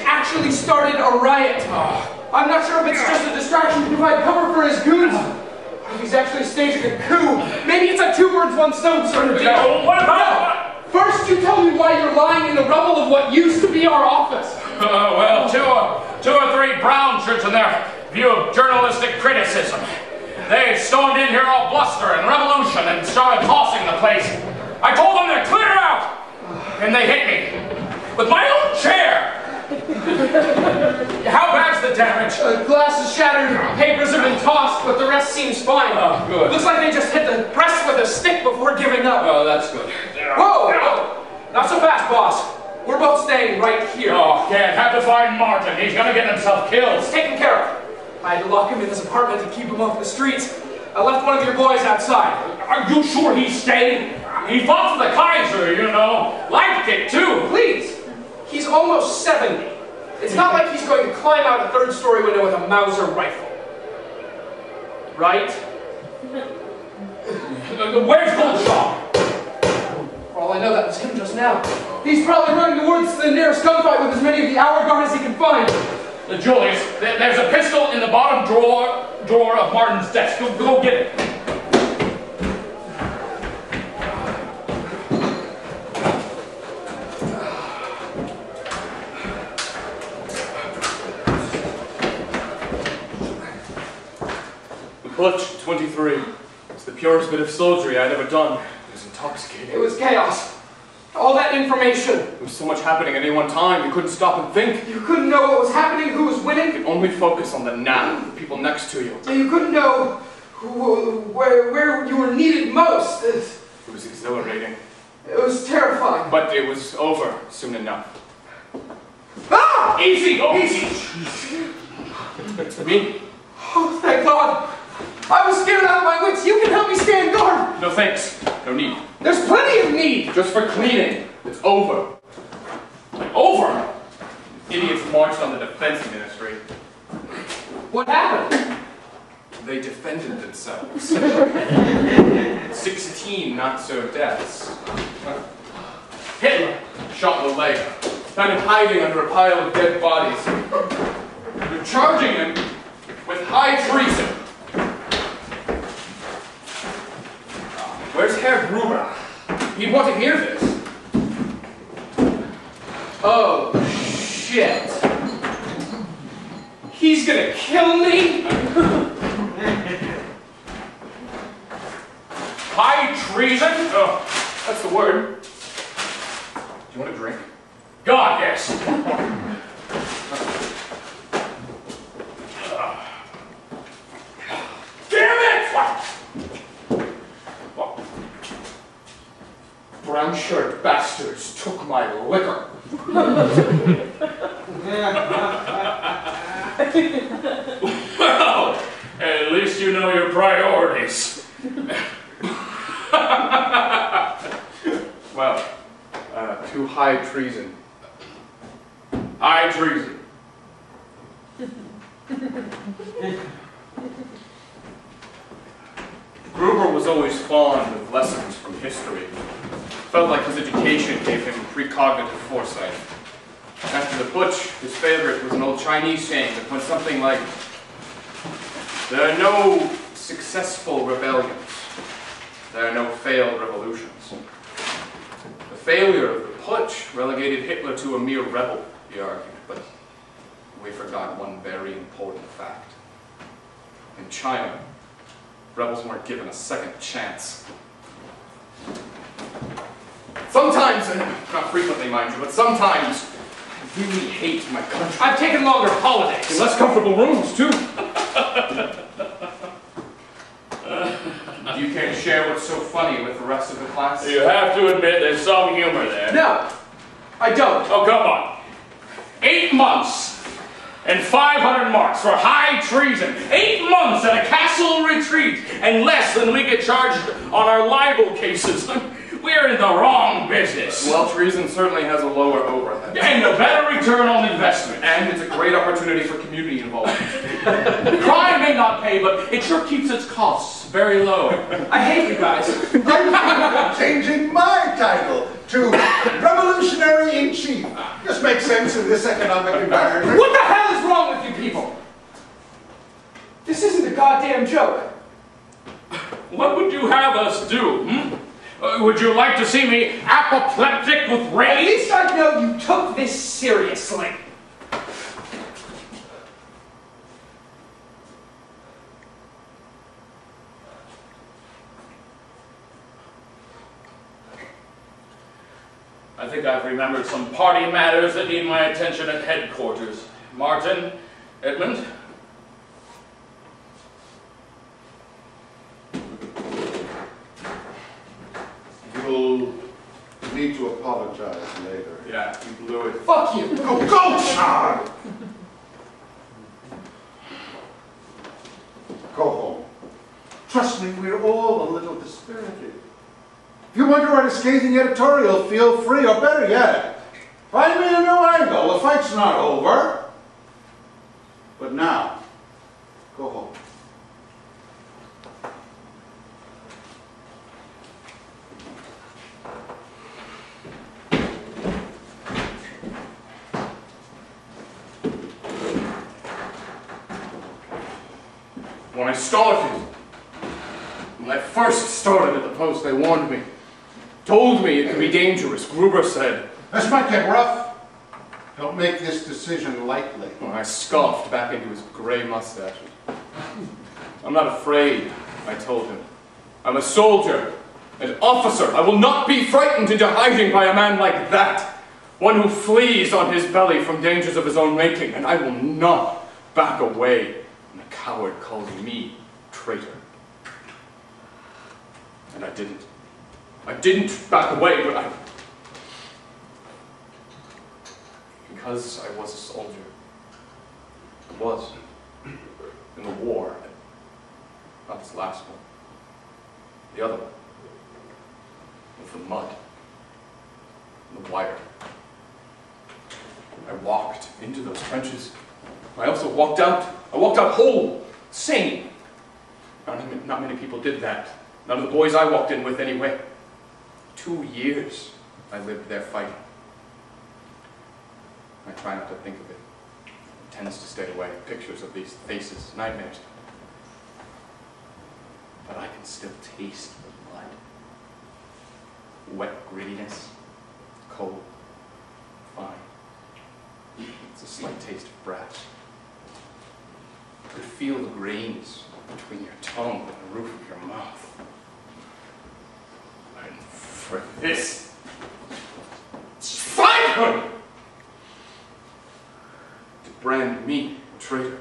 Actually started a riot. I'm not sure if it's just a distraction to provide cover for his goons. If he's actually staging a coup. Maybe it's a two birds, one stone sort of deal. What about it? First, you tell me why you're lying in the rubble of what used to be our office. Well, two or three brown shirts in their view of journalistic criticism. They stormed in here all bluster and revolution and started tossing the place. I told them to clear out, and they hit me with my own chair. How bad's the damage? Glass is shattered, papers have been tossed, but the rest seems fine. Oh, good. Looks like they just hit the press with a stick before giving up. Oh, that's good. Whoa! Whoa! Not so fast, boss. We're both staying right here. Oh, can't have to find Martin. He's gonna get himself killed. It's taken care of. I had to lock him in his apartment to keep him off the streets. I left one of your boys outside. Are you sure he stayed? He fought for the Kaiser, you know. Liked it, too. Please. He's almost 70. It's not like he's going to climb out a third-story window with a Mauser rifle. Right? Where's Goldshaw? For all I know, that was him just now. He's probably running towards the nearest gunfight with as many of the hour guard as he can find. Julius, there's a pistol in the bottom drawer of Martin's desk. Go get it. Butch, 23. It's the purest bit of soldiery I'd ever done. It was intoxicating. It was chaos. All that information. There was so much happening at any one time, you couldn't stop and think. You couldn't know what was happening, who was winning. You could only focus on the now, the people next to you. You couldn't know where you were needed most. It was exhilarating. It was terrifying. But it was over soon enough. Ah! Easy, go easy. It's me. Oh, thank God. I was scared out of my wits. You can help me stand guard. No thanks. No need. There's plenty of need. Just for cleaning. It's over. Over? Idiots marched on the defense ministry. What happened? They defended themselves. 16 not-so deaths. Hitler shot in the leg. Found him hiding under a pile of dead bodies. They're charging him with high treason. Where's Herr Gruber? He'd want to hear this. Oh, shit. He's gonna kill me? High treason? Oh, that's the word. Do you want a drink? God, yes. Damn it! Brown shirt bastards took my liquor. Well, at least you know your priorities. Well, too high treason. High treason. Gruber was always fond of lessons from history. Felt like his education gave him precognitive foresight. After the Butch, his favorite was an old Chinese saying that went something like, "There are no successful rebellions. There are no failed revolutions." The failure of the Putsch relegated Hitler to a mere rebel, he argued, but we forgot one very important fact. In China, rebels weren't given a second chance. Sometimes, and not frequently mind you, but sometimes, I really hate my country. I've taken longer holidays. In less comfortable rooms, too. You can't share what's so funny with the rest of the class? You have to admit there's some humor there. No, I don't. Oh, come on. 8 months. and 500 marks for high treason, 8 months at a castle retreat, and less than we get charged on our libel cases. We're in the wrong business. Well, treason certainly has a lower overhead. And a better return on investment. And it's a great opportunity for community involvement. Crime may not pay, but it sure keeps its costs very low. I hate you guys. I'm changing my title to Revolutionary in Chief. Just makes sense in this economic environment. What the hell is wrong with you people? This isn't a goddamn joke. What would you have us do, would you like to see me apoplectic with At rage? least I know you took this seriously. I think I've remembered some party matters that need my attention at headquarters. Martin, Edmund. You'll need to apologize later. Yeah, you blew it. Fuck you. Go, Sean! Go home. Trust me, we're all a little dispirited. If you want to write a scathing editorial, feel free, or better yet, find me a new angle. The fight's not over. But now, go home. When I first started at the post, they warned me. Told me it could be dangerous. Gruber said. This might get rough. Don't make this decision lightly. Well, I scoffed back into his gray mustache. I'm not afraid, I told him. I'm a soldier, an officer. I will not be frightened into hiding by a man like that. One who flees on his belly from dangers of his own making, and I will not back away when a coward calls me traitor. And I didn't. I didn't back away, but because I was a soldier. I was. In the war. Not this last one. The other one. With the mud. The wire. I walked into those trenches. I also walked out. I walked out whole. Sane. Not many people did that. None of the boys I walked in with anyway. 2 years I lived there fighting. I try not to think of it. It tends to stay away. Pictures of these faces, nightmares. But I can still taste the blood. Wet grittiness, cold, fine. It's a slight taste of brass. I could feel the grains between your tongue and the roof of your mouth. And for this, swine! To brand me traitor,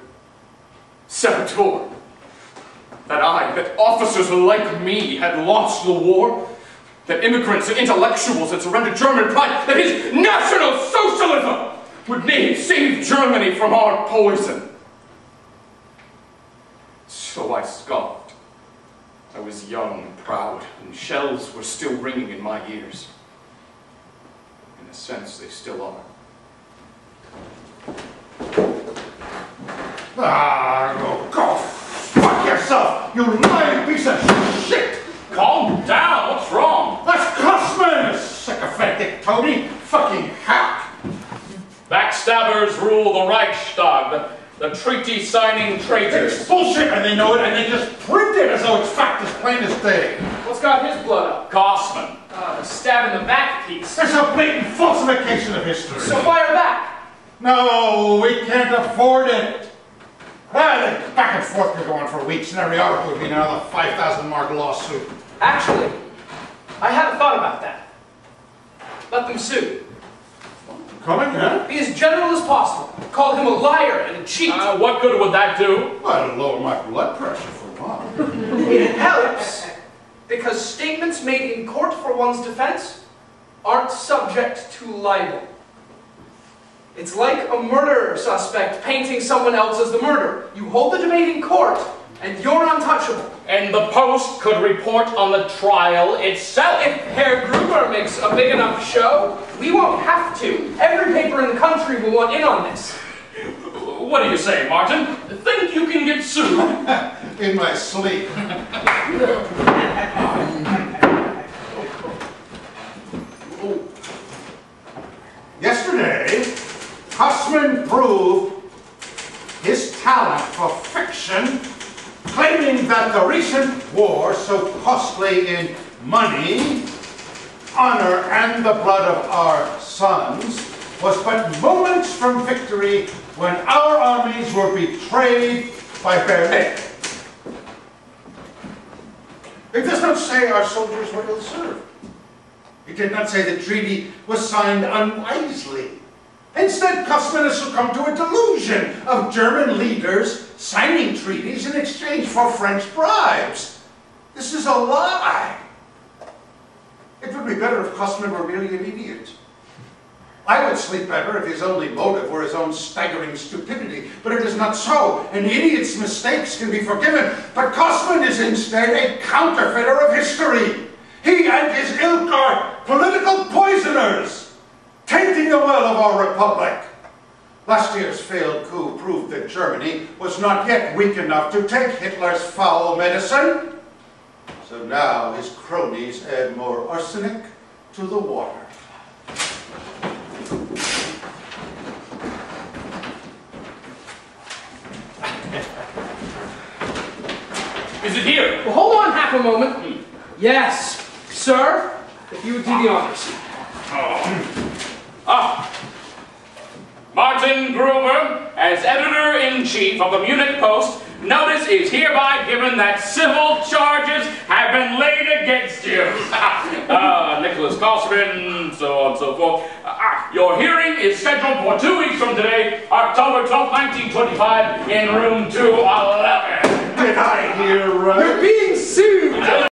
saboteur, that officers like me had lost the war, that immigrants and intellectuals had surrendered German pride, that his National Socialism would save Germany from our poison. So I scoffed. I was young and proud, and shells were still ringing in my ears. In a sense, they still are. Go fuck yourself, you lying piece of shit! Calm down, what's wrong? That's Cussman, you sycophantic toady! Fucking hack! Backstabbers rule the Reichstag, the treaty-signing traitors. It's bullshit, and they know it, and they just print it as though it's fact as plain as day. What's got his blood up? Gossman. Stab in the back piece. It's a blatant falsification of history. So fire back. No, we can't afford it. Well, the back and forth could go on for weeks, and every article would be another 5,000 mark lawsuit. Actually, I had a thought about that. Let them sue. Coming, huh? Be as general as possible. Call him a liar and a cheat. What good would that do? Well, it'll lower my blood pressure for one. It helps because statements made in court for one's defense aren't subject to libel. It's like a murder suspect painting someone else as the murderer. You hold the debate in court, and you're untouchable. And the Post could report on the trial itself. If Herr Gruber makes a big enough show, we won't have to. Every paper in the country will want in on this. What do you say, Martin? Think you can get sued? In my sleep. Yesterday, Hussman proved his talent for fiction, claiming that the recent war, so costly in money, honor, and the blood of our sons, was but moments from victory when our armies were betrayed by Berlin. It does not say our soldiers were ill-served. It did not say the treaty was signed unwisely. Instead, Cussman has succumbed to a delusion of German leaders signing treaties in exchange for French bribes. This is a lie. It would be better if Cussman were really an idiot. I would sleep better if his only motive were his own staggering stupidity, but it is not so. An idiot's mistakes can be forgiven, but Cussman is instead a counterfeiter of history. He and his ilk are political poisoners, tainting the well of our republic. Last year's failed coup proved that Germany was not yet weak enough to take Hitler's foul medicine. So now his cronies add more arsenic to the water. Is it here? Well, hold on half a moment. Yes, sir, if you would do the honors. Martin Gruber, as editor-in-chief of the Munich Post, notice is hereby given that civil charges have been laid against you. Nicholas Kossman, so on and so forth. Your hearing is scheduled for 2 weeks from today, October 12, 1925, in room 211. Did I hear right?